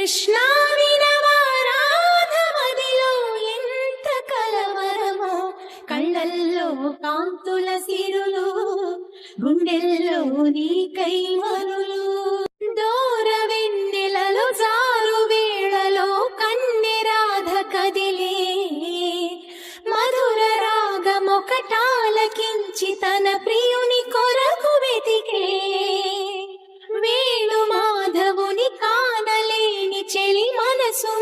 కృష్ణా వినవారాధమదిలో ఎంత కలవరమో, కళ్ళల్లో కాంతుల సిరులు, గుండెల్లో నీకై మరులు. దూర వెన్నెలలో జారు వేళలో కన్నెరాధ కదిలే, మధుర రాగమొకటాలకించి తన ప్రియుని కొరకు వెతికే. వేణు మాధవుని కానలేని చెలి మనసు